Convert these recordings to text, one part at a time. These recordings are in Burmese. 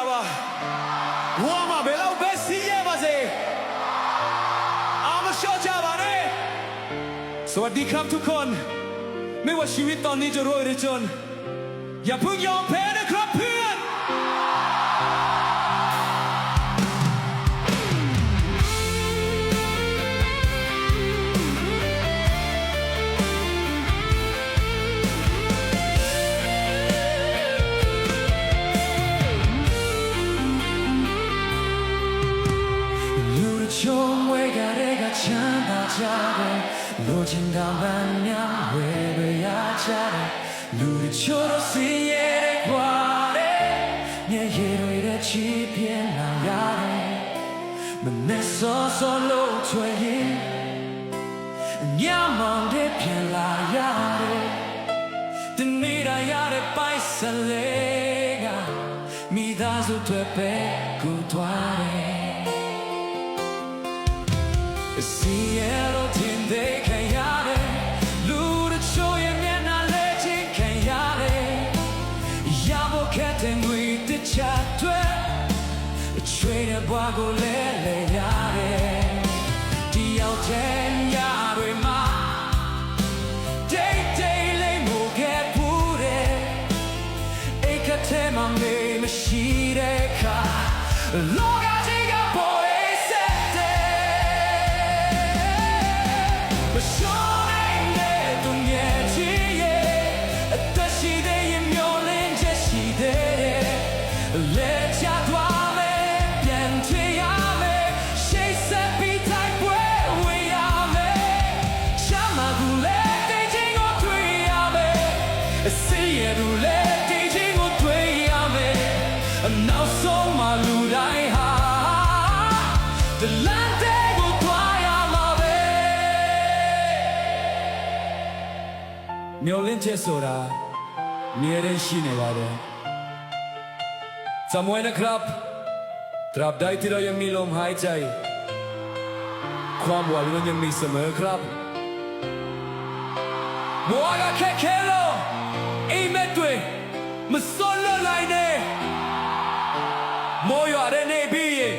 ပါဝါမဘယ်လောက်ပဲစီးရပါစေမရှော့ကြပါနဲ့สวัสดีครับทุกคนไม่ว่าชีวิตตอนนี้จะรวยหรือจนอย่าเพิ่งยอมแพ้นะครับเพื่อนချမ်းသာကြတယ်လိုချင်တာမှန်များဝယ်ရရကြတယ်လူတွေချိုးလို့စင်ရတဲ့ကွာတဲ့မျက်ရည်တွေတဲ့ချီးပြင်းလာရတယ်မနဲ့စောစောလို့ချွေရင်ညမောင်တဲ့ပြန်လာရတယ်ဒီနေ့ရတဲ့ပိုက်စလေးကမိသားစုတွေပဲကိုသွားတယ်Cielo tiende callare, luna choye miena leche callare, yabo que te muite chatue, chuene buago le yare, diao ten yare ma, day le moge pure, eka te mame mashire ka, loga diga boy.နောက်ဆုံးမှလူတိုင်းဟာတလန်တဲ့ကိုသွားရမှာပဲမျောလင်းချက်ဆိုတာနေရရှိနေပါတယ်Samuelนะครับตราบใดที่เรายังมีลมหายใจความหวังนั้นยังมีเสมอครับบัวก็แค่โลอีเมตุยมาโซโลไลน์เน่မိုးရွာတဲ့နေပြီး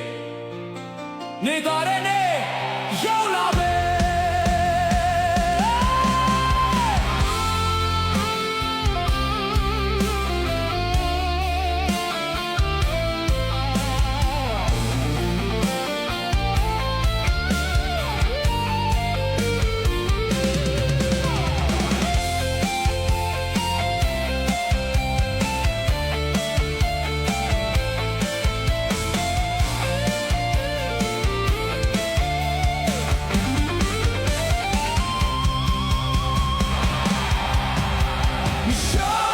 နေသွားတဲ့နေရောက်လာပဲShow